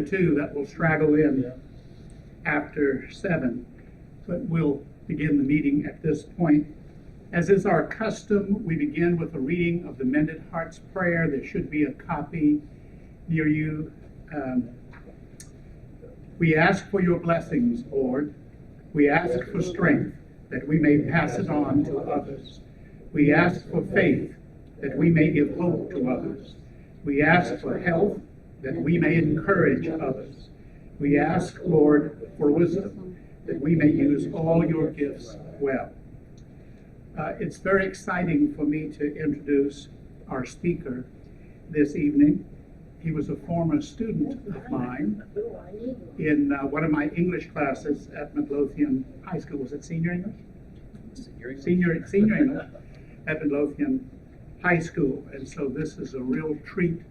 or two that will straggle in after 7, but we'll begin the meeting at this point. As is our custom, we begin with a reading of the Mended Hearts Prayer. There should be a copy near you. We ask for your blessings, Lord. We ask for strength that we may pass it on to others. We ask for faith that we may give hope to others. We ask for health that we may encourage others. We ask, Lord, for wisdom that we may use all your gifts well. It's very exciting for me to introduce our speaker this evening. He was a former student of mine in one of my English classes at Midlothian High School. Was it senior English? Senior English at Midlothian High School. And so this is a real treat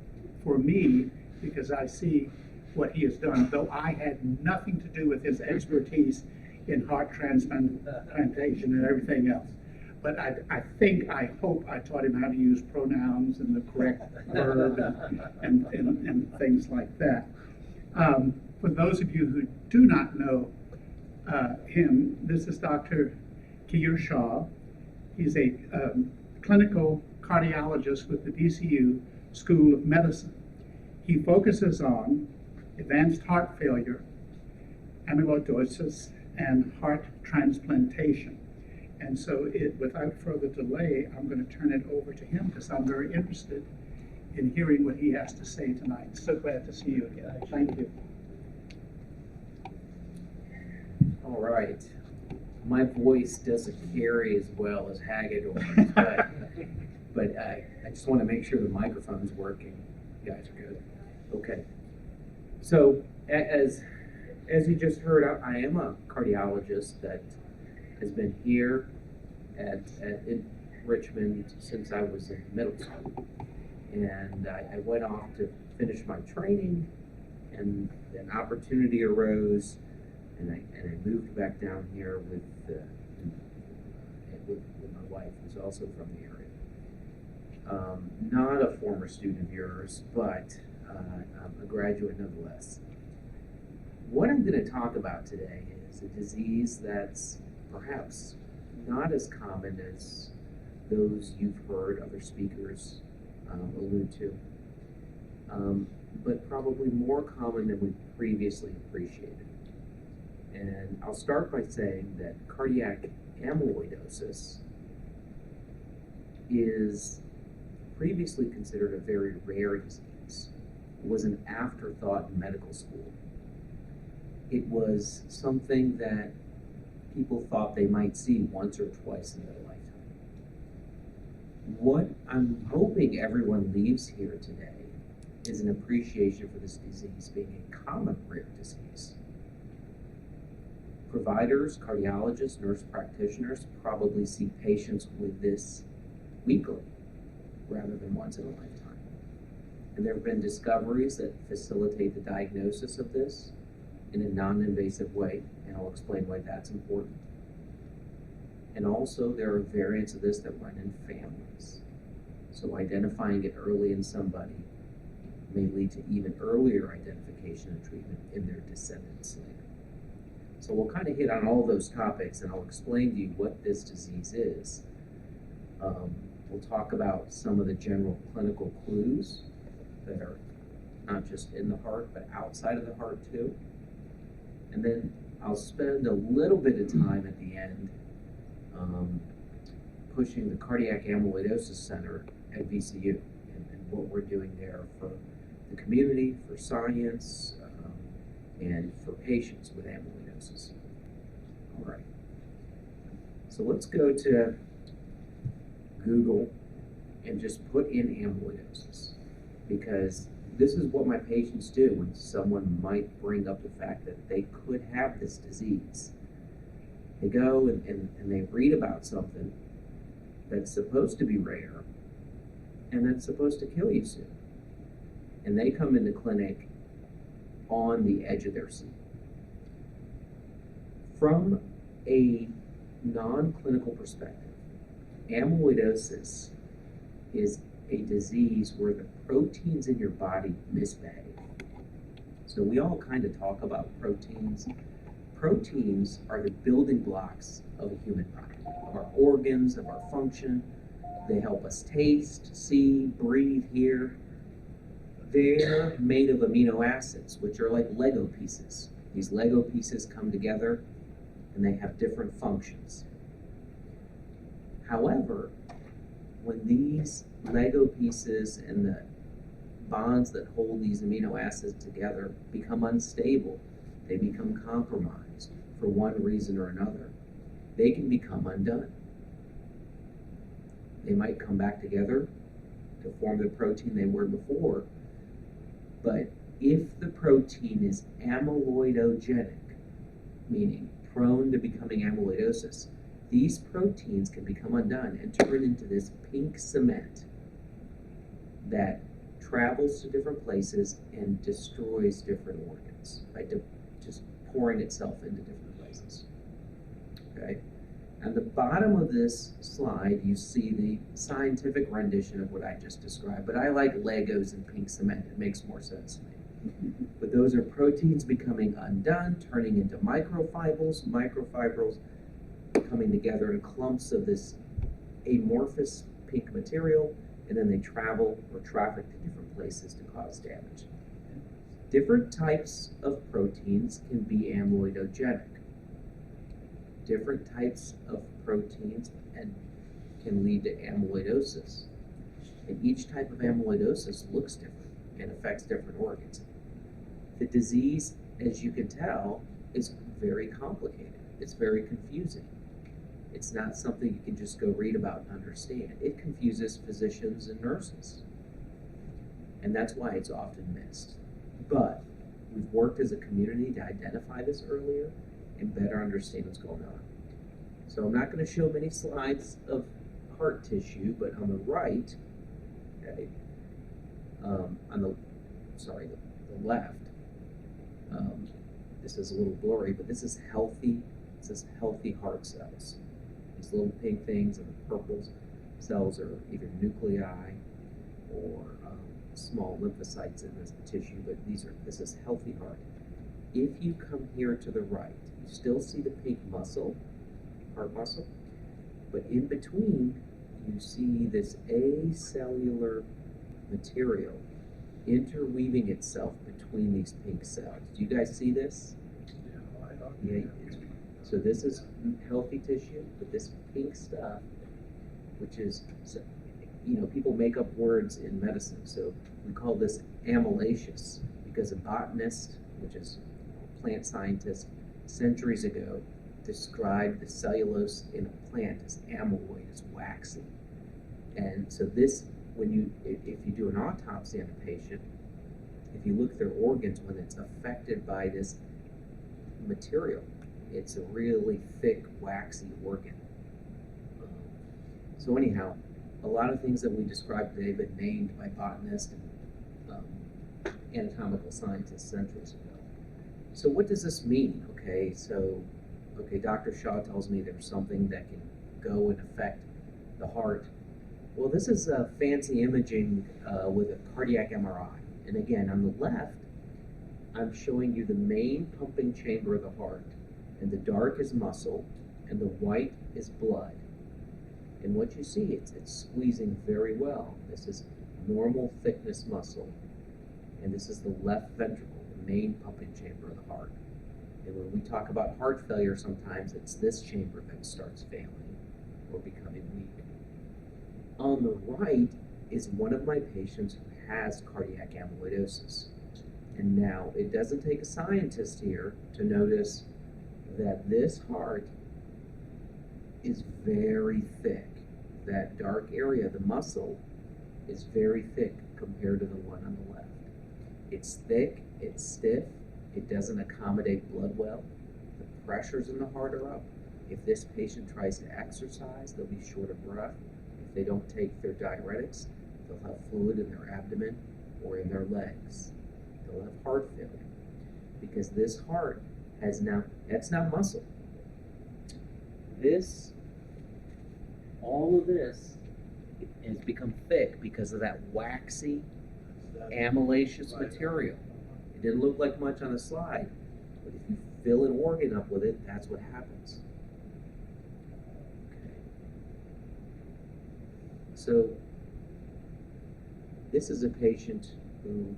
for me because I see what he has done, though I had nothing to do with his expertise in heart transplantation and everything else. But I hope I taught him how to use pronouns and the correct verb and things like that. For those of you who do not know him, this is Dr. Keyur Shah. He's a clinical cardiologist with the DCU School of Medicine. He focuses on advanced heart failure, amyloidosis, and heart transplantation. And so without further delay, I'm going to turn it over to him because I'm very interested in hearing what he has to say tonight. So glad to see you again. Thank you. All right. My voice doesn't carry as well as Hagedorn's, but I just want to make sure the microphone's working. You guys are good. Okay. So as you just heard, I am a cardiologist that has been here in Richmond since I was in middle school. And I went off to finish my training, and an opportunity arose, and I moved back down here with my wife, who's also from the area. Not a former student of yours, but a graduate nonetheless. What I'm going to talk about today is a disease that's perhaps not as common as those you've heard other speakers allude to, but probably more common than we previously appreciated. And I'll start by saying that cardiac amyloidosis is previously considered a very rare disease. It was an afterthought in medical school. It was something that people thought they might see once or twice in their lifetime. What I'm hoping everyone leaves here today is an appreciation for this disease being a common rare disease. Providers, cardiologists, nurse practitioners probably see patients with this weekly rather than once in a lifetime. And there have been discoveries that facilitate the diagnosis of this in a non-invasive way, and I'll explain why that's important. And also there are variants of this that run in families. So identifying it early in somebody may lead to even earlier identification and treatment in their descendants later. So we'll kind of hit on all those topics, and I'll explain to you what this disease is. We'll talk about some of the general clinical clues that are not just in the heart, but outside of the heart too. And then I'll spend a little bit of time at the end pushing the Cardiac Amyloidosis Center at VCU and what we're doing there for the community, for science, and for patients with amyloidosis. All right. So let's go to Google and just put in amyloidosis, because this is what my patients do when someone might bring up the fact that they could have this disease. They go and they read about something that's supposed to be rare and that's supposed to kill you soon. And they come into clinic on the edge of their seat. From a non-clinical perspective, amyloidosis is a disease where the proteins in your body misbehave. So we all kind of talk about proteins. Proteins are the building blocks of a human body, of our organs, of our function. They help us taste, see, breathe, hear. They're made of amino acids, which are like Lego pieces. These Lego pieces come together and they have different functions. However, when these Lego pieces and the bonds that hold these amino acids together become unstable, they become compromised for one reason or another, they can become undone. They might come back together to form the protein they were before, but if the protein is amyloidogenic, meaning prone to becoming amyloidosis, these proteins can become undone and turn into this pink cement that travels to different places and destroys different organs by just pouring itself into different places. Okay? At the bottom of this slide, you see the scientific rendition of what I just described, but I like Legos and pink cement. It makes more sense to me. But those are proteins becoming undone, turning into microfibrils coming together in clumps of this amorphous pink material, and then they travel or traffic to different places to cause damage. Different types of proteins can be amyloidogenic. Different types of proteins can lead to amyloidosis. And each type of amyloidosis looks different and affects different organs. The disease, as you can tell, is very complicated. It's very confusing. It's not something you can just go read about and understand. It confuses physicians and nurses. And that's why it's often missed. But we've worked as a community to identify this earlier and better understand what's going on. So I'm not going to show many slides of heart tissue, but on the right, okay, the left, this is a little blurry, but this is healthy heart cells. These little pink things and the purple cells are either nuclei or small lymphocytes in this tissue, but this is healthy heart. If you come here to the right, you still see the pink muscle, heart muscle, but in between you see this acellular material interweaving itself between these pink cells. Do you guys see this? Yeah. So this is healthy tissue, but this pink stuff, which is, people make up words in medicine, so we call this amylaceous because a botanist, which is a plant scientist, centuries ago described the cellulose in a plant as amyloid, as waxy. And so this, if you do an autopsy on a patient, if you look at their organs when it's affected by this material, it's a really thick, waxy organ. So anyhow, a lot of things that we described today have been named by botanists and anatomical scientists centuries ago. So what does this mean? Okay, Dr. Shah tells me there's something that can go and affect the heart. Well, this is fancy imaging with a cardiac MRI. And again, on the left, I'm showing you the main pumping chamber of the heart. And the dark is muscle, and the white is blood. And what you see, it's squeezing very well. This is normal thickness muscle. And this is the left ventricle, the main pumping chamber of the heart. And when we talk about heart failure, sometimes it's this chamber that starts failing or becoming weak. On the right is one of my patients who has cardiac amyloidosis. And now, it doesn't take a scientist here to notice that this heart is very thick. That dark area, the muscle, is very thick compared to the one on the left. It's thick, it's stiff, it doesn't accommodate blood well. The pressures in the heart are up. If this patient tries to exercise, they'll be short of breath. If they don't take their diuretics, they'll have fluid in their abdomen or in their legs. They'll have heart failure because this heart that's not muscle. All of this has become thick because of that waxy amylaceous material. It didn't look like much on the slide, but if you fill an organ up with it, that's what happens. Okay. So this is a patient who,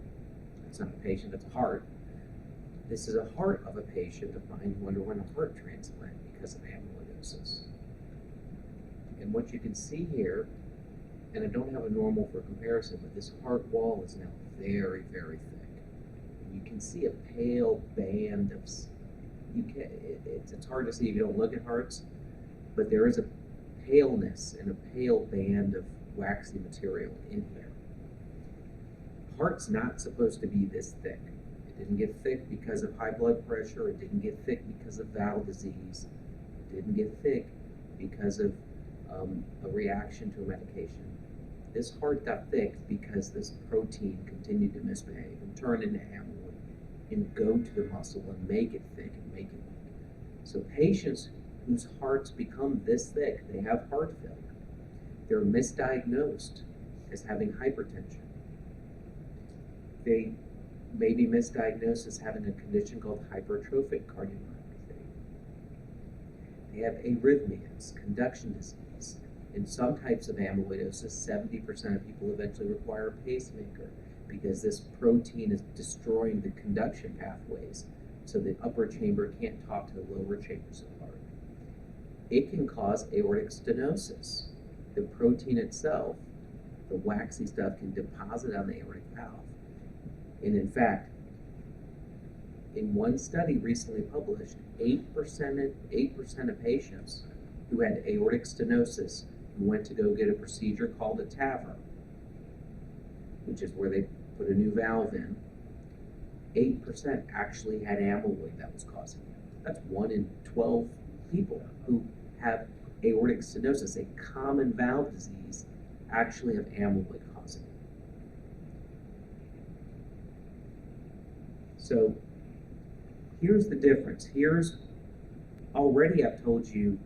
it's not a patient, it's a heart. This is a heart of a patient of mine who underwent a heart transplant because of amyloidosis. And what you can see here, and I don't have a normal for comparison, but this heart wall is now very, very thick. And you can see a pale band of, it's hard to see if you don't look at hearts, but there is a paleness and a pale band of waxy material in here. Heart's not supposed to be this thick. It didn't get thick because of high blood pressure. It didn't get thick because of valve disease. It didn't get thick because of a reaction to a medication. This heart got thick because this protein continued to misbehave and turn into amyloid and go to the muscle and make it thick and make it weak. So patients whose hearts become this thick, they have heart failure. They're misdiagnosed as having hypertension. They may be misdiagnosed as having a condition called hypertrophic cardiomyopathy. They have arrhythmias, conduction disease. In some types of amyloidosis, 70% of people eventually require a pacemaker because this protein is destroying the conduction pathways, so the upper chamber can't talk to the lower chambers of the heart. It can cause aortic stenosis. The protein itself, the waxy stuff, can deposit on the aortic valve. And in fact, in one study recently published, 8% of patients who had aortic stenosis who went to go get a procedure called a TAVR, which is where they put a new valve in, 8% actually had amyloid that was causing it. That's 1 in 12 people who have aortic stenosis, a common valve disease, actually have amyloid causing it. So here's the difference. Here's, already I've told you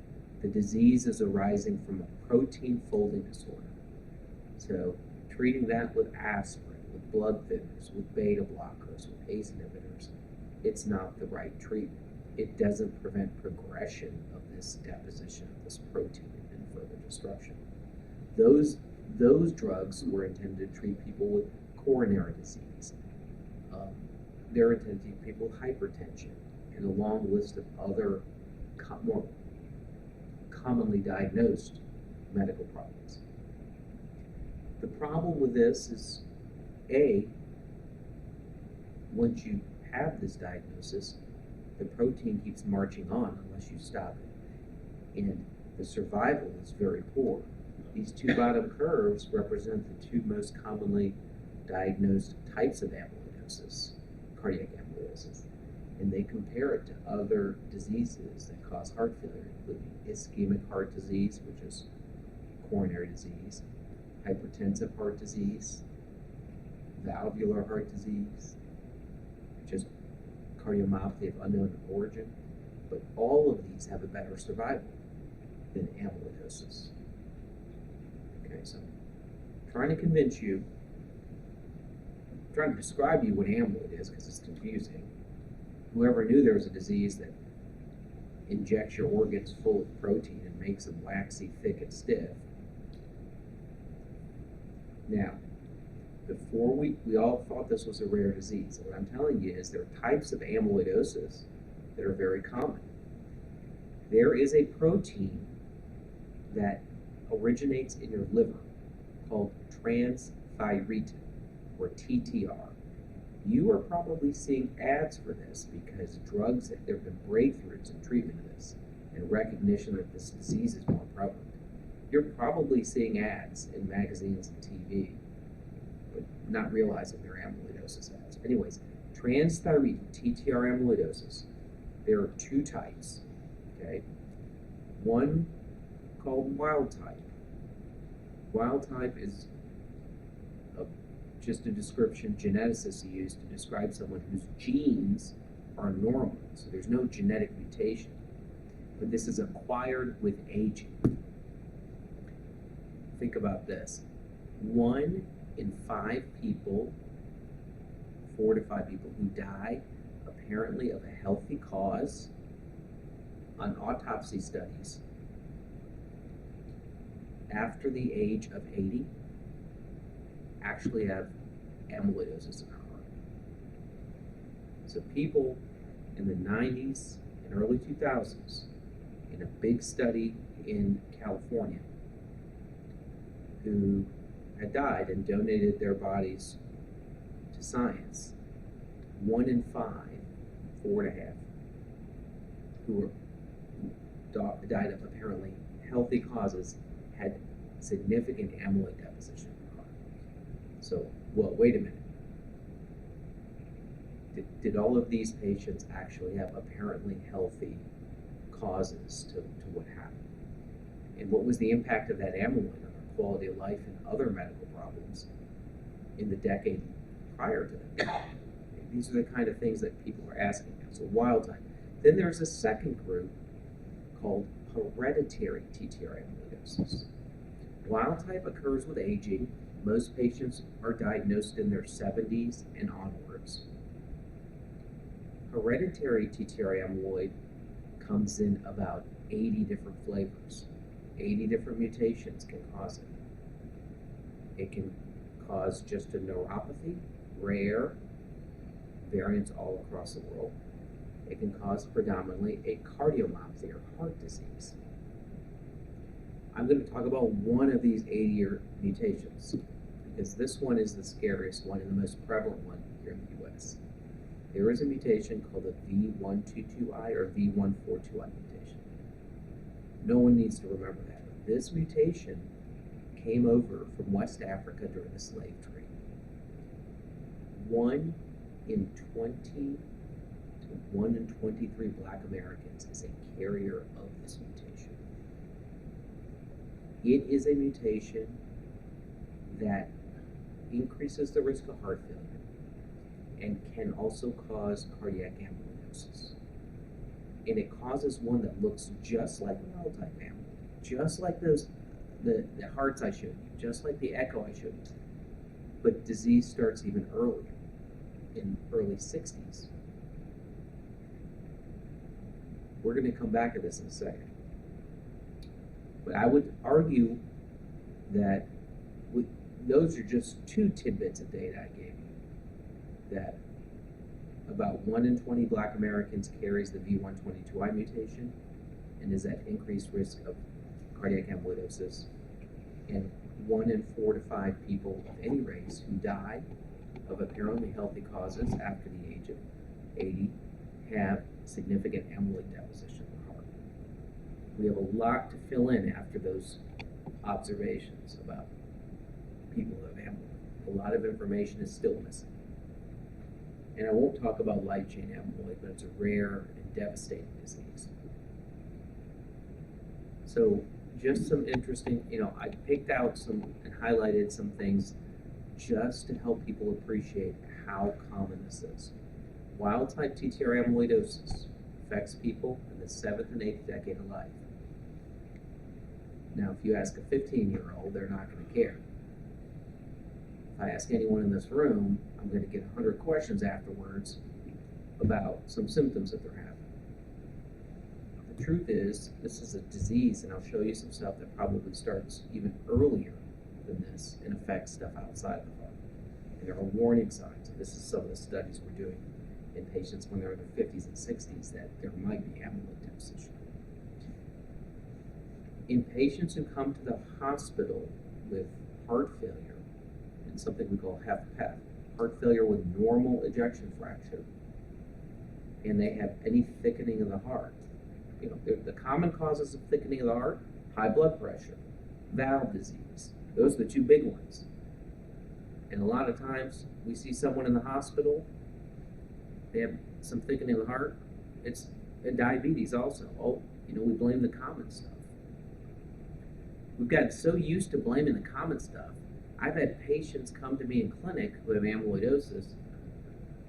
the disease is arising from a protein folding disorder. So treating that with aspirin, with blood thinners, with beta blockers, with ACE inhibitors, it's not the right treatment. It doesn't prevent progression of this deposition of this protein and further destruction. Those drugs were intended to treat people with coronary disease. They're intended to treat people with hypertension and a long list of other more commonly diagnosed medical problems. The problem with this is, A, once you have this diagnosis, the protein keeps marching on unless you stop it. And the survival is very poor. These two bottom curves represent the two most commonly diagnosed types of amyloidosis, cardiac amyloidosis. And they compare it to other diseases that cause heart failure, including ischemic heart disease, which is coronary disease, hypertensive heart disease, valvular heart disease, which is cardiomyopathy of unknown origin. But all of these have a better survival than amyloidosis. Okay, so I'm trying to convince you, I'm trying to describe to you what amyloid is because it's confusing. Whoever knew there was a disease that injects your organs full of protein and makes them waxy, thick, and stiff. Now, before we all thought this was a rare disease. What I'm telling you is there are types of amyloidosis that are very common. There is a protein that originates in your liver called transthyretin, or TTR. You are probably seeing ads for this because drugs, there have been breakthroughs in treatment of this and recognition that this disease is more prevalent. You're probably seeing ads in magazines and TV, but not realizing they're amyloidosis ads. Anyways, transthyretin, TTR amyloidosis, there are two types, okay? One called wild type. Wild type is just a description geneticists use to describe someone whose genes are normal, so there's no genetic mutation. But this is acquired with aging. Think about this. 1 in 5 people 4 to 5 people who die apparently of a healthy cause on autopsy studies after the age of 80 actually have amyloidosis in their heart. So people in the 90s and early 2000s, in a big study in California, who had died and donated their bodies to science, 1 in 5, 4.5, who died of apparently healthy causes had significant amyloid deposition in the heart. So, well, wait a minute. Did all of these patients actually have apparently healthy causes to what happened? And what was the impact of that amyloid on their quality of life and other medical problems in the decade prior to that? These are the kind of things that people are asking now. So wild type. Then there's a second group called hereditary TTR amyloidosis. Wild type occurs with aging. Most patients are diagnosed in their 70s and onwards. Hereditary TTR amyloid comes in about 80 different flavors. 80 different mutations can cause it. It can cause just a neuropathy, rare, variants all across the world. It can cause predominantly a cardiomyopathy or heart disease. I'm going to talk about one of these 80 mutations because this one is the scariest one and the most prevalent one here in the US. There is a mutation called the V122I or V142I mutation. No one needs to remember that. This mutation came over from West Africa during the slave trade. 1 in 20 to 1 in 23 Black Americans is a carrier of this mutation. It is a mutation that increases the risk of heart failure and can also cause cardiac amyloidosis. And it causes one that looks just like wild type amyloid, just like the hearts I showed you, just like the echo I showed you. But disease starts even earlier, in early 60s. We're going to come back to this in a second. But I would argue that those are just 2 tidbits of data I gave you. That about 1 in 20 Black Americans carries the V122I mutation and is at increased risk of cardiac amyloidosis. And 1 in 4 to 5 people of any race who die of apparently healthy causes after the age of 80 have significant amyloid deposition in the heart. We have a lot to fill in after those observations about people who have amyloid. A lot of information is still missing. And I won't talk about light chain amyloid, but it's a rare and devastating disease. So just some interesting, I picked out some and highlighted some things just to help people appreciate how common this is. Wild type TTR amyloidosis affects people in the 7th and 8th decade of life. Now, if you ask a 15-year-old, they're not going to care. If I ask anyone in this room, I'm going to get 100 questions afterwards about some symptoms that they're having. The truth is, this is a disease, and I'll show you some stuff that probably starts even earlier than this and affects stuff outside the heart. And there are warning signs, and this is some of the studies we're doing in patients when they're in their 50s and 60s that there might be amyloid deposition. In patients who come to the hospital with heart failure, and something we call HFpEF, heart failure with normal ejection fraction, and they have any thickening of the heart. The common causes of thickening of the heart: high blood pressure, valve disease. Those are the 2 big ones. And a lot of times we see someone in the hospital, they have some thickening of the heart. It's diabetes also. We blame the common stuff. We've gotten so used to blaming the common stuff. I've had patients come to me in clinic who have amyloidosis,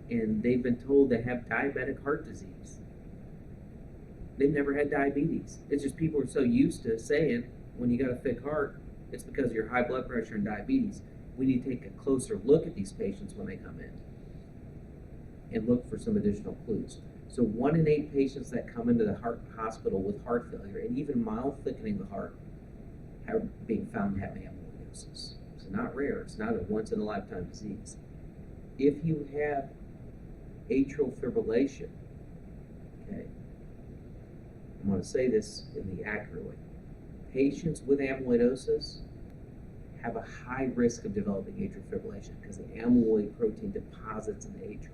and they've been told they have diabetic heart disease. They've never had diabetes. It's just people are so used to saying, when you got a thick heart, it's because of your high blood pressure and diabetes. We need to take a closer look at these patients when they come in. and look for some additional clues. So 1 in 8 patients that come into the heart hospital with heart failure and even mild thickening of the heart are being found to have amyloidosis. It's not rare, it's not a once in a lifetime disease. If you have atrial fibrillation, okay, I'm going to say this in the accurate way. Patients with amyloidosis have a high risk of developing atrial fibrillation because the amyloid protein deposits in the atrium.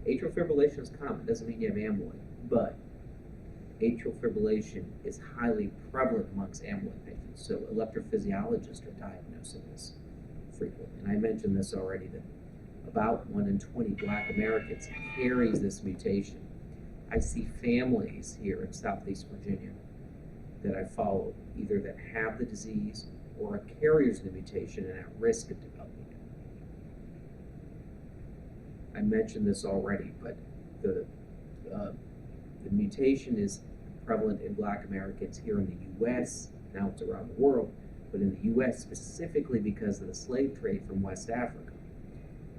Atrial fibrillation is common, doesn't mean you have amyloid, but atrial fibrillation is highly prevalent amongst amyloid patients, so electrophysiologists are diagnosing this frequently. And I mentioned this already, that about 1 in 20 Black Americans carries this mutation. I see families here in Southeast Virginia that I follow, either that have the disease or are carriers of the mutation and at risk of developing it. I mentioned this already, but the mutation is prevalent in Black Americans here in the U.S., now it's around the world, but in the U.S. specifically because of the slave trade from West Africa.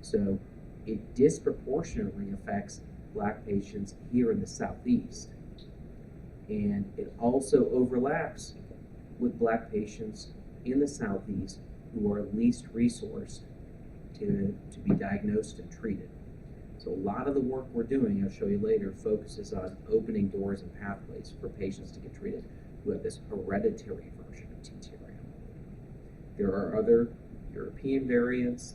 So it disproportionately affects Black patients here in the Southeast. And it also overlaps with Black patients in the Southeast who are least resourced to be diagnosed and treated. So a lot of the work we're doing, I'll show you later, focuses on opening doors and pathways for patients to get treated who have this hereditary version of TTR amyloid. There are other European variants.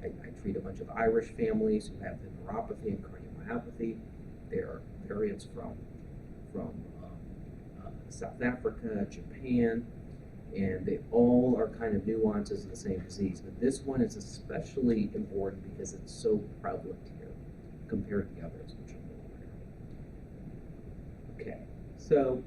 I treat a bunch of Irish families who have the neuropathy and cardiomyopathy. There are variants from South Africa, Japan, and they all are kind of nuances of the same disease. But this one is especially important because it's so prevalent here compared to the others, which I'm aware. Okay, so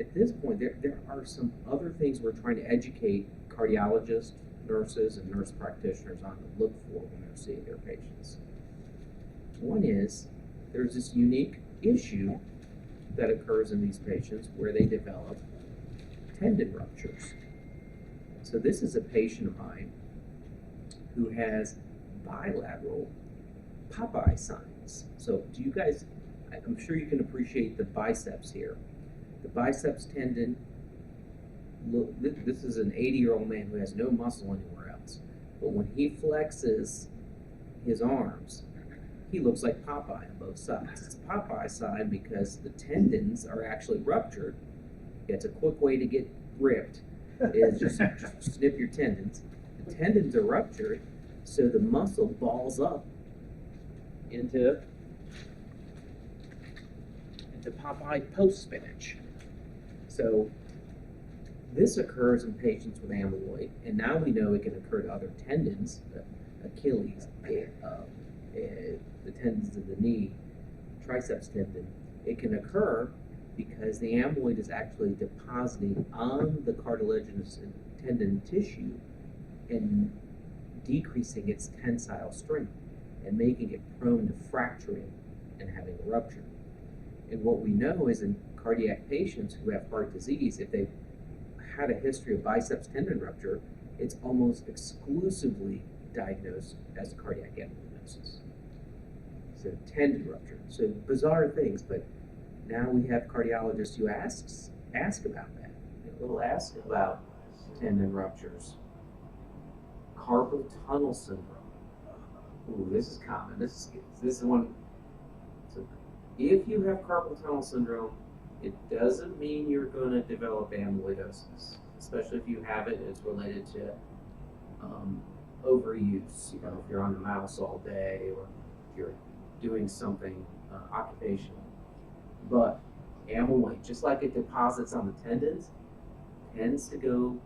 at this point, there are some other things we're trying to educate cardiologists, nurses, and nurse practitioners on to look for when they're seeing their patients. One is there's this unique issue that occurs in these patients where they develop tendon ruptures. So this is a patient of mine who has bilateral Popeye signs. So do you guys, I'm sure you can appreciate the biceps here. The biceps tendon, look, this is an 80-year-old man who has no muscle anywhere else. But when he flexes his arms, he looks like Popeye on both sides. It's a Popeye sign because the tendons are actually ruptured. It's a quick way to get ripped is just snip your tendons. The tendons are ruptured, so the muscle balls up into Popeye post spinach. So this occurs in patients with amyloid, and now we know it can occur to other tendons, Achilles, the tendons of the knee, triceps tendon. It can occur because the amyloid is actually depositing on the cartilaginous tendon tissue and decreasing its tensile strength and making it prone to fracturing and having a rupture. And what we know is in cardiac patients who have heart disease, if they've had a history of biceps tendon rupture, it's almost exclusively diagnosed as cardiac amyloidosis. So tendon rupture. So bizarre things, but now we have cardiologists who ask about that. They'll ask about tendon ruptures. Carpal tunnel syndrome. Ooh, this is common. This is one. So if you have carpal tunnel syndrome, it doesn't mean you're going to develop amyloidosis, especially if you have it. It's related to overuse. You know, if you're on the mouse all day, or if you're doing something occupational. But amyloid, just like it deposits on the tendons, tends to go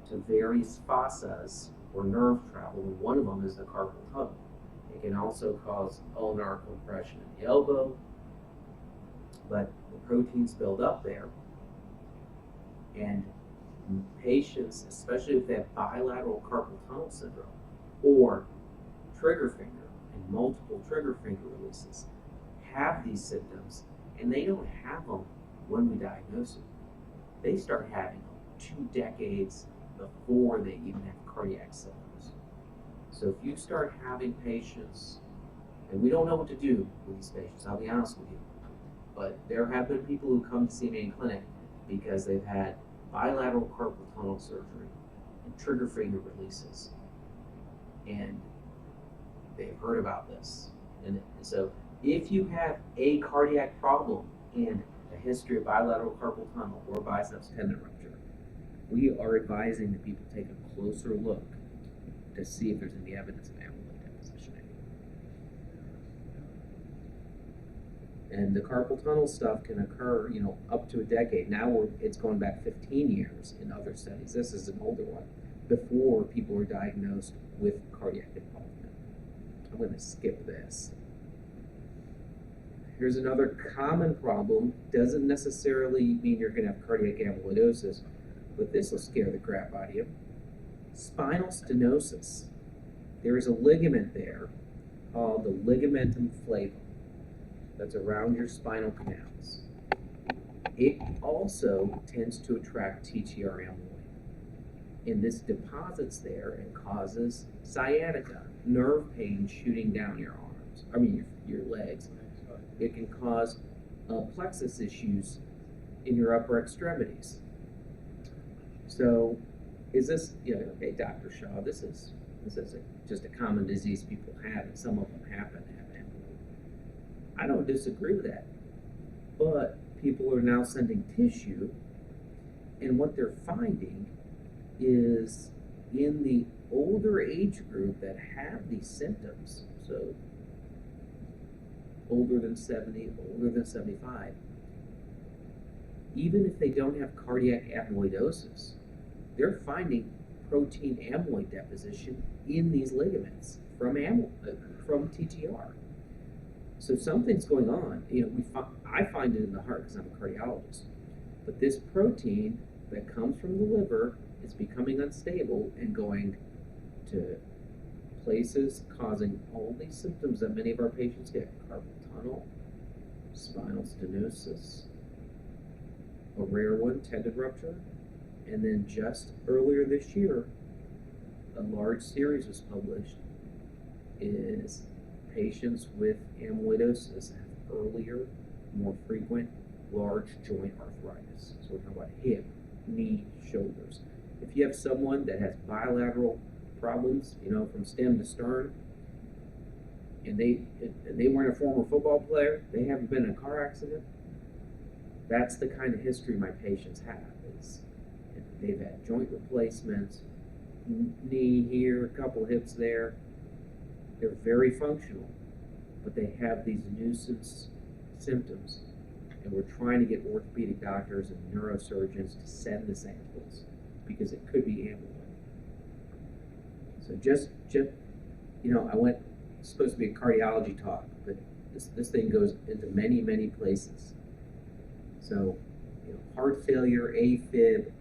to various fossas or nerve travel, and one of them is the carpal tunnel. It can also cause ulnar compression in the elbow, but the proteins build up there, and patients, especially if they have bilateral carpal tunnel syndrome or trigger finger and multiple trigger finger releases, have these symptoms, and they don't have them when we diagnose them. They start having them 2 decades before they even have cardiac symptoms. So if you start having patients And we don't know what to do with these patients, I'll be honest with you. But there have been people who come to see me in clinic because they've had bilateral carpal tunnel surgery and trigger finger releases. And they've heard about this. And so if you have a cardiac problem and a history of bilateral carpal tunnel or biceps tendon rupture, we are advising that people take a closer look to see if there's any evidence of amyloid deposition. And the carpal tunnel stuff can occur, up to a decade. Now it's going back 15 years in other studies. This is an older one, before people were diagnosed with cardiac involvement. I'm going to skip this. Here's another common problem. Doesn't necessarily mean you're going to have cardiac amyloidosis, but this will scare the crap out of you. Spinal stenosis. There is a ligament there called the ligamentum flavum that's around your spinal canals. It also tends to attract TTR amyloid. And this deposits there and causes sciatica, nerve pain shooting down your arms, your legs. It can cause plexus issues in your upper extremities. So, is this, okay, Dr. Shah, this is just a common disease people have, and some of them happen to have amyloid. I don't disagree with that, but people are now sending tissue, and what they're finding is in the older age group that have these symptoms, so older than 70, older than 75, even if they don't have cardiac amyloidosis, they're finding protein amyloid deposition in these ligaments from TTR. So something's going on. I find it in the heart because I'm a cardiologist. But this protein that comes from the liver is becoming unstable and going to places causing all these symptoms that many of our patients get: carpal tunnel, spinal stenosis, a rare one, tendon rupture, and then just earlier this year, a large series was published, is patients with amyloidosis have earlier, more frequent, large joint arthritis. So we're talking about hip, knee, shoulders. If you have someone that has bilateral problems, from stem to stern, and they weren't a former football player, they haven't been in a car accident, that's the kind of history my patients have. Is they've had joint replacements, knee here, a couple hips there. They're very functional, but they have these nuisance symptoms, and we're trying to get orthopedic doctors and neurosurgeons to send the samples because it could be amyloid. So just I went, it's supposed to be a cardiology talk, but this thing goes into many, many places. So, heart failure, AFib,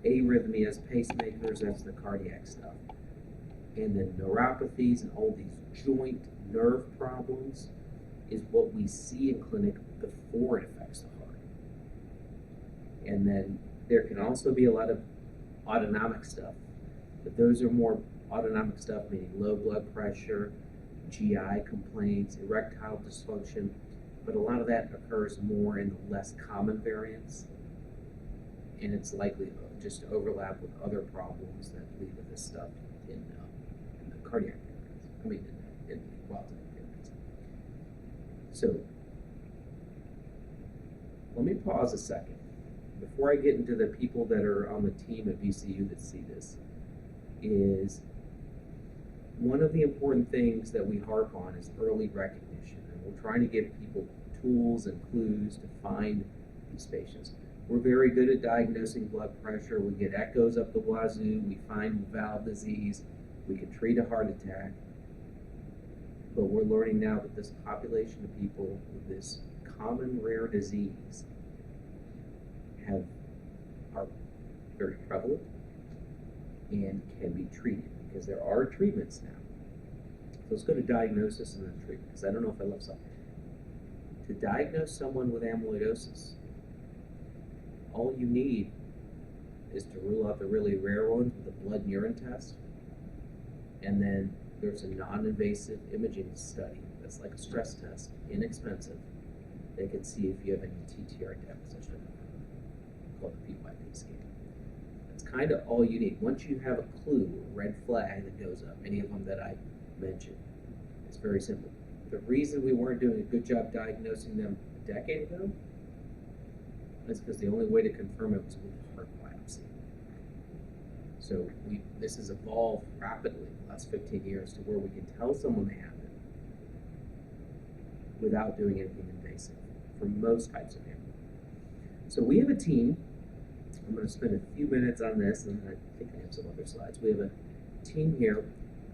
arrhythmias, pacemakers, that's the cardiac stuff. And then neuropathies and all these joint nerve problems is what we see in clinic before it affects the heart. And then there can also be a lot of autonomic stuff, but those are more autonomic stuff, meaning low blood pressure, GI complaints, erectile dysfunction, but a lot of that occurs more in the less common variants, and it's likely just to overlap with other problems that lead to this stuff in the cardiac variants. In the wild type variants. So let me pause a second before I get into the people that are on the team at VCU that see this. Is one of the important things that we harp on is early recognition, and we're trying to give people tools and clues to find these patients. We're very good at diagnosing blood pressure. We get echoes up the wazoo. We find valve disease. We can treat a heart attack. But we're learning now that this population of people with this common rare disease are very prevalent and can be treated, because there are treatments now. So let's go to diagnosis and then treatment, because I don't know if I left something. To diagnose someone with amyloidosis, all you need is to rule out the really rare ones with a blood and urine test, and then there's a non-invasive imaging study that's like a stress test, inexpensive. They can see if you have any TTR deposition, called the PYP scan. That's kind of all you need. Once you have a clue, a red flag that goes up, any of them that I mentioned, it's very simple. The reason we weren't doing a good job diagnosing them a decade ago is because the only way to confirm it was with a heart biopsy. So this has evolved rapidly in the last 15 years to where we can tell someone they have it without doing anything invasive for most types of amyloid. So we have a team. I'm going to spend a few minutes on this, and I think I have some other slides. We have a team here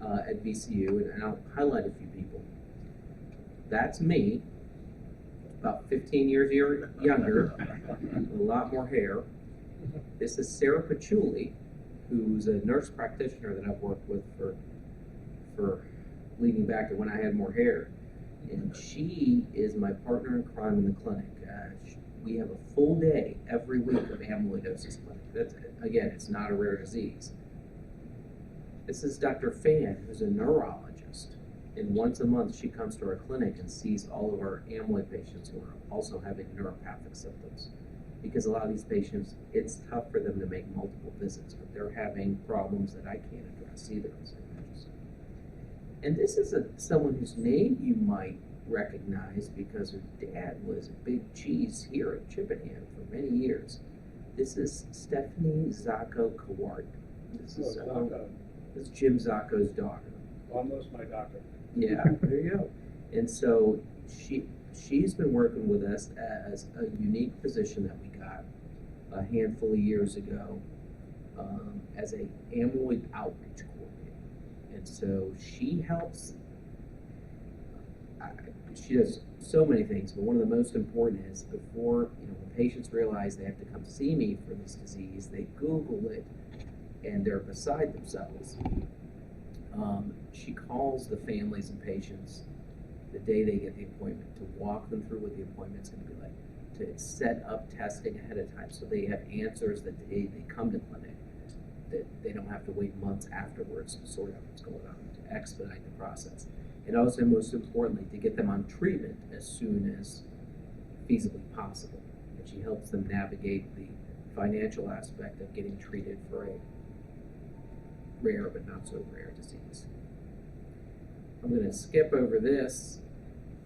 at VCU, and I'll highlight a few people. That's me, about 15 years younger, with a lot more hair. This is Sarah Patchouli, who's a nurse practitioner that I've worked with for leading back to when I had more hair. And she is my partner in crime in the clinic. We have a full day every week of amyloidosis clinic. That's, again, it's not a rare disease. This is Dr. Fan, who's a neurologist. And once a month, she comes to our clinic and sees all of our amyloid patients who are also having neuropathic symptoms. Because a lot of these patients, it's tough for them to make multiple visits, but they're having problems that I can't address either. And this is someone whose name you might recognize because her dad was a big cheese here at Chippenham for many years. This is Stephanie Zacco Keyur. This is Jim Zacco's daughter. Almost my doctor. Yeah, there you go. And so she's been working with us as a unique position that we got a handful of years ago as a amyloid outreach coordinator. And so she helps. She does so many things, but one of the most important is before when patients realize they have to come see me for this disease, they Google it and they're beside themselves. She calls the families and patients the day they get the appointment to walk them through what the appointment's going to be like, to set up testing ahead of time so they have answers that they come to clinic, that they don't have to wait months afterwards to sort out what's going on, to expedite the process. And also, most importantly, to get them on treatment as soon as feasibly possible. And she helps them navigate the financial aspect of getting treated for a rare but not so rare disease. I'm going to skip over this,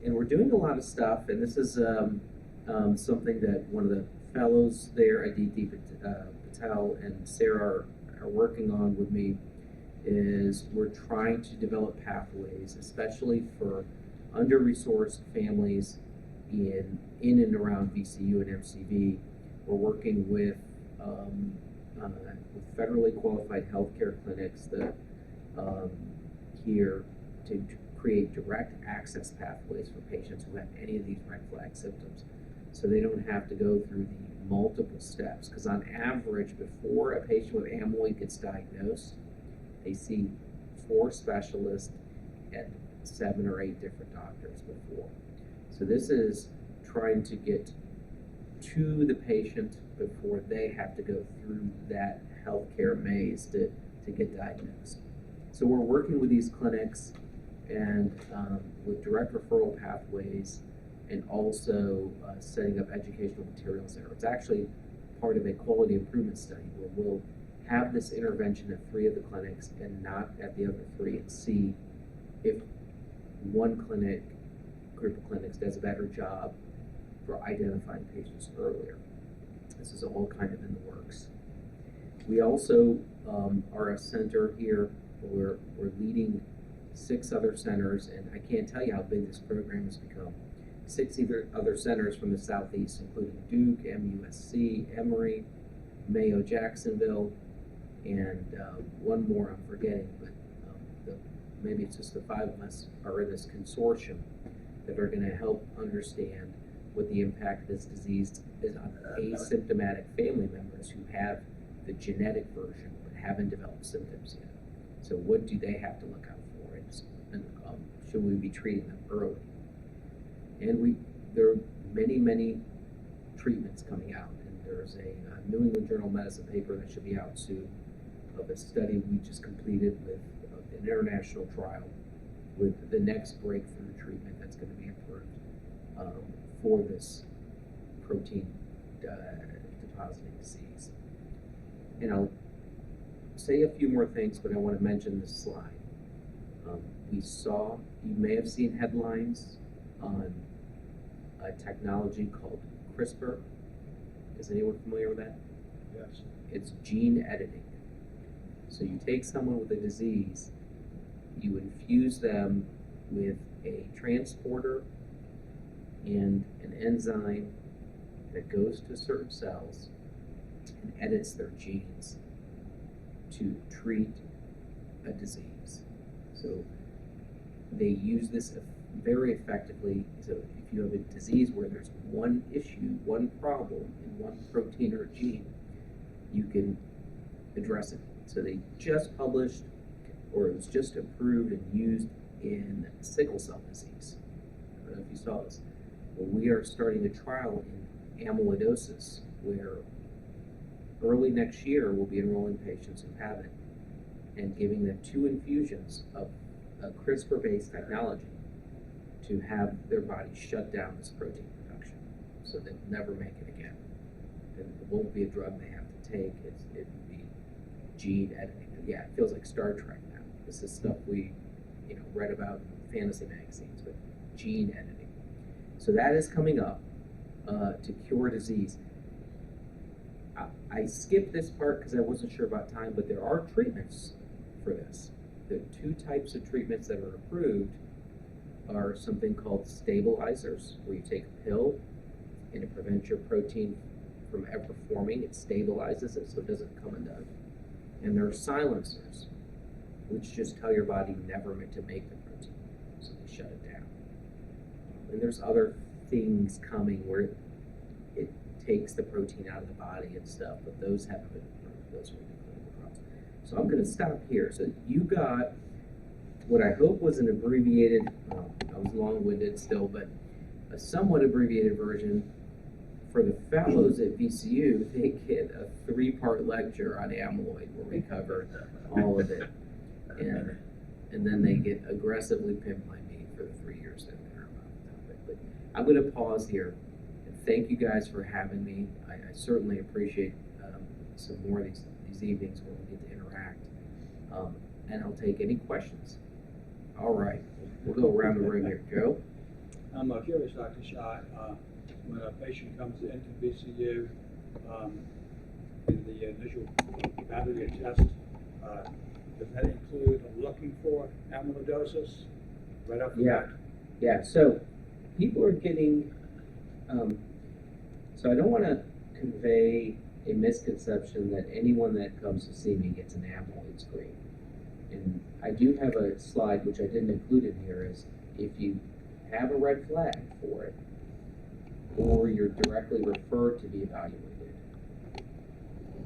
and we're doing a lot of stuff, and this is something that one of the fellows there, Aditi Patel and Sarah are working on with me, is we're trying to develop pathways, especially for under-resourced families in and around VCU and MCV. We're working with federally qualified healthcare clinics that here to create direct access pathways for patients who have any of these red flag symptoms, so they don't have to go through the multiple steps. Because on average, before a patient with amyloid gets diagnosed, they see 4 specialists and 7 or 8 different doctors before. So this is trying to get to the patient before they have to go through that healthcare maze to get diagnosed. So we're working with these clinics and with direct referral pathways, and also setting up educational materials there. It's actually part of a quality improvement study where we'll have this intervention at 3 of the clinics and not at the other 3, and see if one group of clinics does a better job for identifying patients earlier. This is all kind of in the works. We also are a center here where we're leading 6 other centers, and I can't tell you how big this program has become. 6 other centers from the Southeast, including Duke, MUSC, Emory, Mayo Jacksonville, and one more I'm forgetting, but maybe it's just the 5 of us are in this consortium that are going to help understand what the impact of this disease is on asymptomatic family members who have the genetic version but haven't developed symptoms yet. So what do they have to look out for, and should we be treating them early? And there are many treatments coming out, and there's a New England Journal of Medicine paper that should be out soon of a study we just completed with an international trial with the next breakthrough treatment that's going to be approved for this protein depositing disease. And I'll say a few more things, but I want to mention this slide. You may have seen headlines on a technology called CRISPR. Is anyone familiar with that? Yes. It's gene editing. So you take someone with a disease, you infuse them with a transporter and an enzyme that goes to certain cells and edits their genes to treat a disease. So they use this very effectively. So if you have a disease where there's one issue, one problem in one protein or gene, you can address it. So they just published, or it was just approved and used in sickle cell disease. I don't know if you saw this. Well, we are starting a trial in amyloidosis, where early next year we'll be enrolling patients who have it and giving them 2 infusions of a CRISPR-based technology to have their body shut down this protein production, so they'll never make it again. And it won't be a drug they have to take. It will be gene editing. And yeah, it feels like Star Trek now. This is stuff we, read about in fantasy magazines, but gene editing. So that is coming up to cure disease. I skipped this part because I wasn't sure about time, but there are treatments for this. The 2 types of treatments that are approved are something called stabilizers, where you take a pill and it prevents your protein from ever forming. It stabilizes it so it doesn't come undone. And there are silencers, which just tell your body never to make the protein, so they shut it down. And there's other things coming where it takes the protein out of the body and stuff, but those haven't been approved. Those are the clinical trials. So I'm going to stop here. So you got what I hope was an abbreviated, I was long-winded still, but a somewhat abbreviated version. For the fellows at VCU, they get a 3-part lecture on amyloid where we cover all of it. And then they get aggressively pimped by me for the 3 years they're there about the topic. But I'm going to pause here and thank you guys for having me. I certainly appreciate some more of these evenings where we get to interact. And I'll take any questions. All right, we'll go around the room here. Joe? I'm curious, Dr. Shah, when a patient comes into VCU, in the initial battery test, does that include looking for amyloidosis right off the bat? Yeah, so people are getting, so I don't want to convey a misconception that anyone that comes to see me gets an amyloid screen. And I do have a slide, which I didn't include in here, is if you have a red flag for it, or you're directly referred to be evaluated,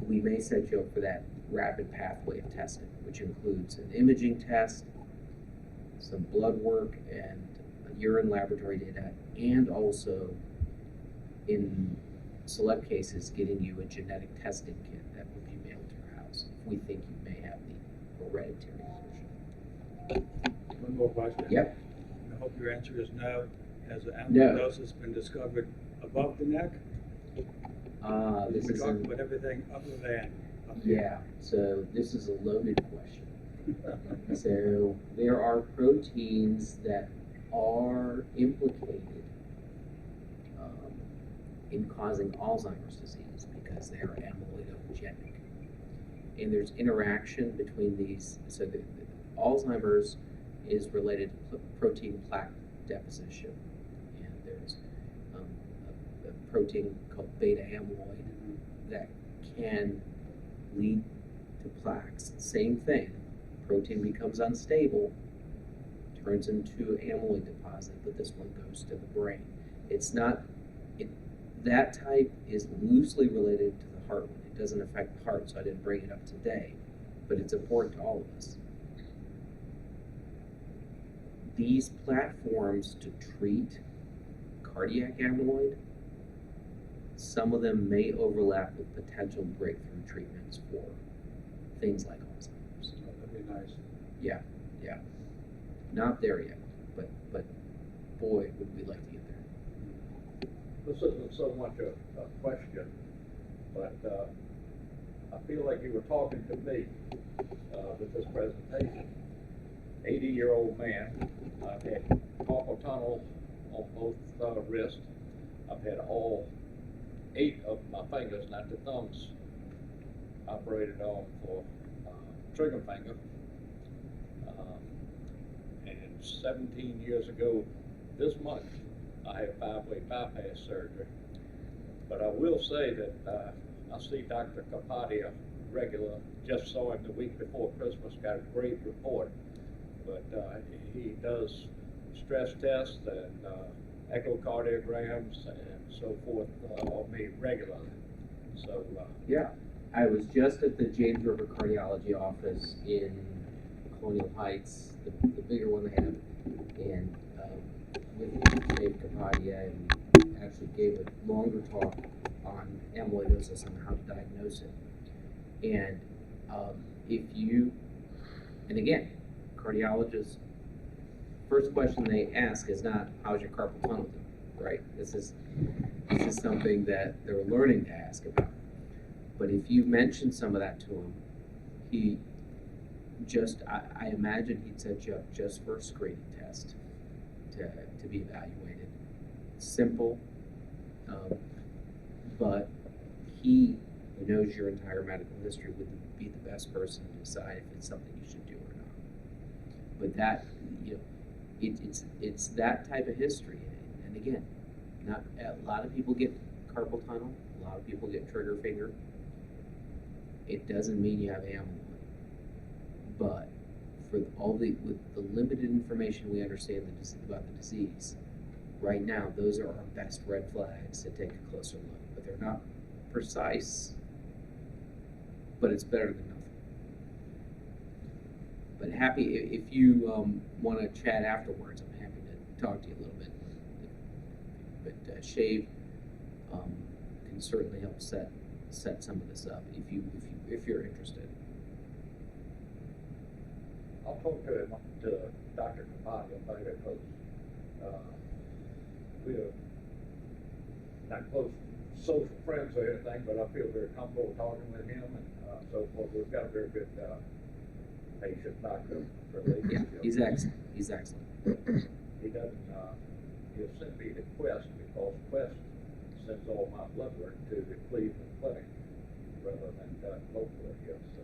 we may set you up for that rapid pathway of testing, which includes an imaging test, some blood work, and urine laboratory data, and also, in select cases, getting you a genetic testing kit that will be mailed to your house if we think you may have the hereditary condition. One more question. Yep. I hope your answer is no. Has No. amyloidosis been discovered above the neck? This We're is talking about everything other than up yeah, here. so this is a loaded question. So there are proteins that are implicated in causing Alzheimer's disease because they are amyloidogenic. And there's interaction between these. So the Alzheimer's is related to protein plaque deposition. And there's a protein called beta amyloid that can lead to plaques. Same thing. Protein becomes unstable, turns into amyloid deposit, but this one goes to the brain. It's not, that type is loosely related to the heart one. It doesn't affect the heart, so I didn't bring it up today, but it's important to all of us. These platforms to treat cardiac amyloid, some of them may overlap with potential breakthrough treatments for things like Alzheimer's. Oh, that'd be nice. Yeah. Not there yet, but boy, would we like to get there. This isn't so much a question, but I feel like you were talking to me with this presentation. 80-year-old man. I've had carpal tunnel on both wrists. I've had all 8 of my fingers, not the thumbs, operated on for trigger finger. And 17 years ago this month, I had 5-way bypass surgery. But I will say that I see Dr. Kapadia regular. Just saw him the week before Christmas, got a great report. But he does stress tests and echocardiograms and so forth on me regularly. So Yeah, I was just at the James River Cardiology office in Colonial Heights, the bigger one they have, and with Dave Kapadia, and we actually gave a longer talk on amyloidosis and how to diagnose it. And if you, and again, cardiologists, first question they ask is not, how's your carpal tunnel doing, right? This is something that they're learning to ask about. But if you mention some of that to him, he just, I imagine he'd set you up just for a screening test to be evaluated. Simple, but he, who knows your entire medical history, would be the best person to decide if it's something you should do or not. But that, you know, it's that type of history. And again, not a lot of people get carpal tunnel, a lot of people get trigger finger. It doesn't mean you have amyloid. But for with the limited information we understand about the disease, right now, those are our best red flags to take a closer look. But they're not precise, but it's better than nothing. But happy, if you want to chat afterwards, I'm happy to talk to you a little bit. But Shave can certainly help set some of this up if you're interested. I'll talk to Dr. Kapadia about it, because we're not close social friends or anything, but I feel very comfortable talking with him and so forth. We've got a very good patient-doctor relationship. Yeah, he's excellent. He's excellent. He doesn't, he'll send me to Quest, because Quest sends all my blood work to the Cleveland Clinic rather than locally here. So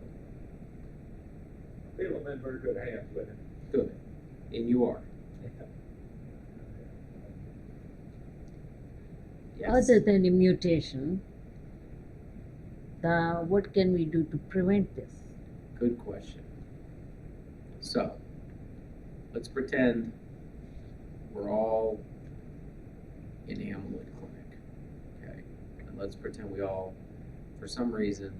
I feel I'm in very good hands with him. Good. And you are. Yes. Other than a mutation, what can we do to prevent this? Good question. So, let's pretend we're all in amyloid clinic, okay? And let's pretend we all, for some reason,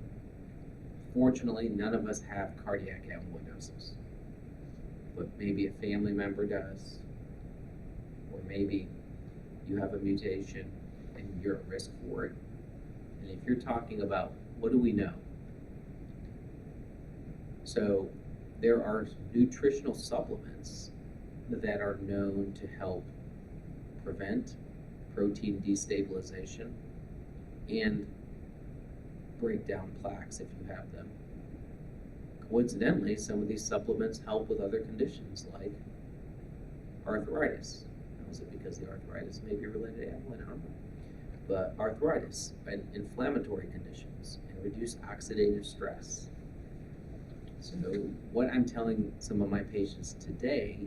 fortunately, none of us have cardiac amyloidosis, but maybe a family member does, or maybe you have a mutation and you're at risk for it. And if you're talking about, what do we know? So there are nutritional supplements that are known to help prevent protein destabilization and break down plaques if you have them. Coincidentally, some of these supplements help with other conditions like arthritis. Now, is it because the arthritis may be related to amyloid? I don't know. But arthritis and inflammatory conditions and reduce oxidative stress. So what I'm telling some of my patients today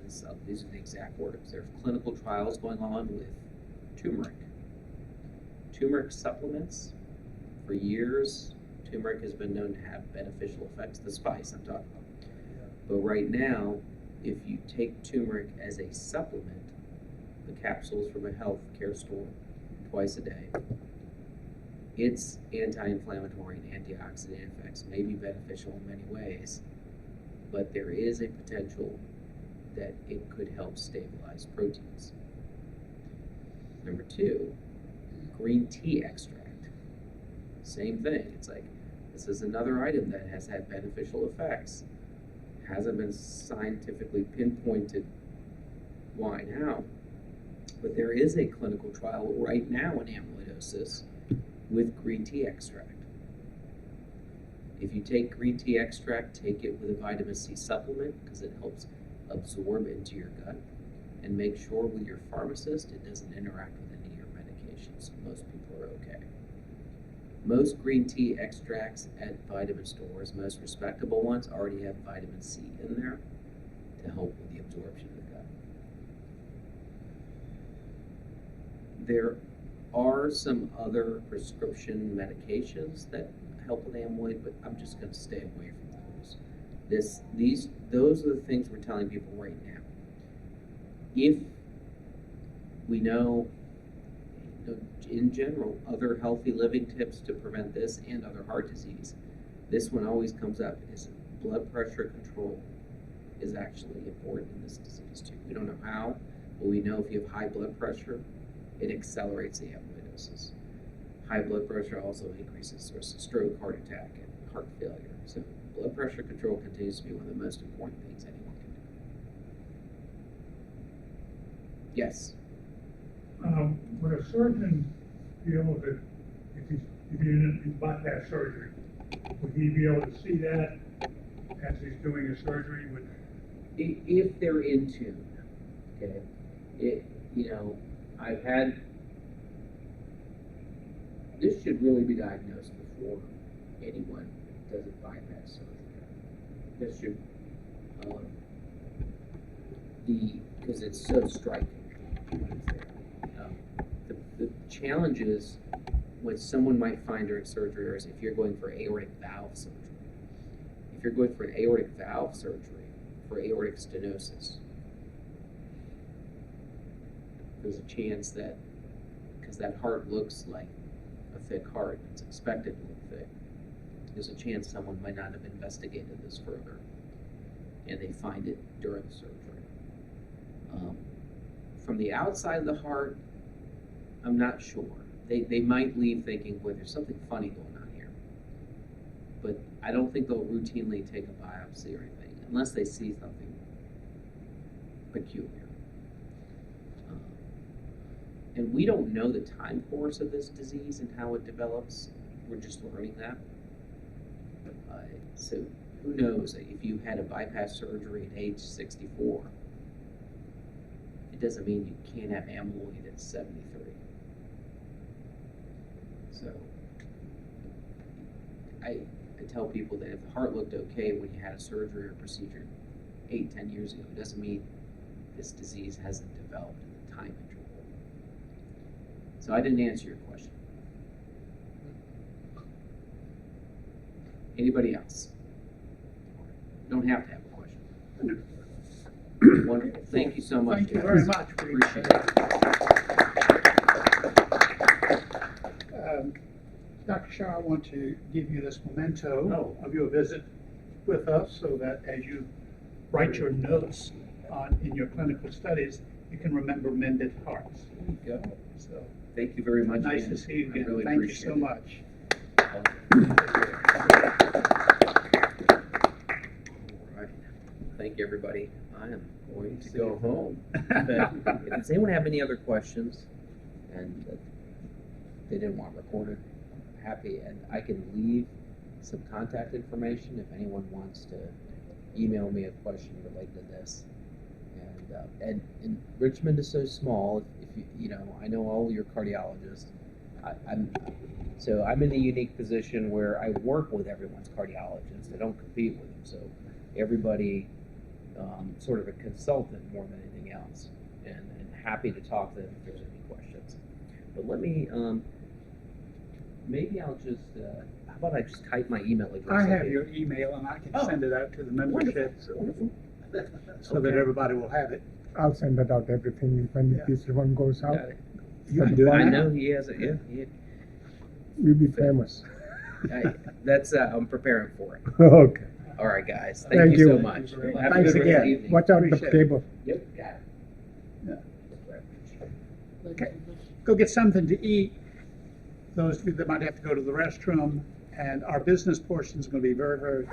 is, these are the exact words, there's clinical trials going on with turmeric. Turmeric supplements, for years, turmeric has been known to have beneficial effects, the spice I'm talking about. But right now, if you take turmeric as a supplement, the capsules from a health care store, twice a day, its anti-inflammatory and antioxidant effects may be beneficial in many ways, but there is a potential that it could help stabilize proteins. Number 2, green tea extract. Same thing. It's like, this is another item that has had beneficial effects. hasn't been scientifically pinpointed why now, but there is a clinical trial right now in amyloidosis with green tea extract. If you take green tea extract, take it with a vitamin C supplement because it helps absorb into your gut, and make sure with your pharmacist it doesn't interact with any of your medications. Most people are okay. Most green tea extracts at vitamin stores, most respectable ones, already have vitamin C in there to help with the absorption of the gut. There are some other prescription medications that help with amyloid, but I'm just going to stay away from those. Those are the things we're telling people right now. If we know, in general, other healthy living tips to prevent this and other heart disease, this one always comes up, is blood pressure control is actually important in this disease too. We don't know how, but we know if you have high blood pressure, it accelerates the amyloidosis. High blood pressure also increases the risk of stroke, heart attack, and heart failure. So blood pressure control continues to be one of the most important things anyone can do. Yes? Would a surgeon be able to, if he's in bypass surgery, would he be able to see that as he's doing the surgery? If they're in tune, okay? I've had, this should really be diagnosed before anyone does a bypass surgery. This should, because it's so striking. The challenge is what someone might find during surgery is if you're going for aortic valve surgery. If you're going for an aortic valve surgery for aortic stenosis, there's a chance that, because that heart looks like a thick heart, it's expected to look thick, there's a chance someone might not have investigated this further, and they find it during the surgery. From the outside of the heart, I'm not sure. They might leave thinking, boy, there's something funny going on here. But I don't think they'll routinely take a biopsy or anything, unless they see something peculiar. And we don't know the time course of this disease and how it develops. We're just learning that. So who knows, if you had a bypass surgery at age 64, it doesn't mean you can't have amyloid at 73. So I tell people that if the heart looked okay when you had a surgery or procedure 8-10 years ago, it doesn't mean this disease hasn't developed in the time interval. So I didn't answer your question. Anybody else? You don't have to have a question. Wonderful. Thank you so much. Thank you guys. very much. We Appreciate it. Dr. Shah, I want to give you this memento of your visit with us so that as you write your notes in your clinical studies, you can remember mended hearts. There you go. So Thank you very much. nice again. to see you again. I really Thank you appreciate so it. much. All right. Thank you, everybody. I am going to go home. But does anyone have any other questions? And they didn't want recorded. I'm happy, and I can leave some contact information if anyone wants to email me a question related to this. And Richmond is so small. If you know, I know all your cardiologists. I'm in a unique position where I work with everyone's cardiologist. I don't compete with them. So everybody, sort of a consultant more than anything else, and happy to talk to them if there's any questions. But let me, maybe I'll just, how about I just type my email address? I have your email and I can send it out to the membership so that everybody will have it. I'll send that out, everything, when this one goes out. You can do I that. know he has it, yeah. You'll be famous. That's, I'm preparing for it. Okay. All right, guys. Thank Thank you so you. much. Thank you very much. Have a Thanks good rest of again. the evening. Watch out the Appreciate it. table. Yep, got it. Okay. Go get something to eat. Those of you that might have to go to the restroom, and our business portion is going to be very, very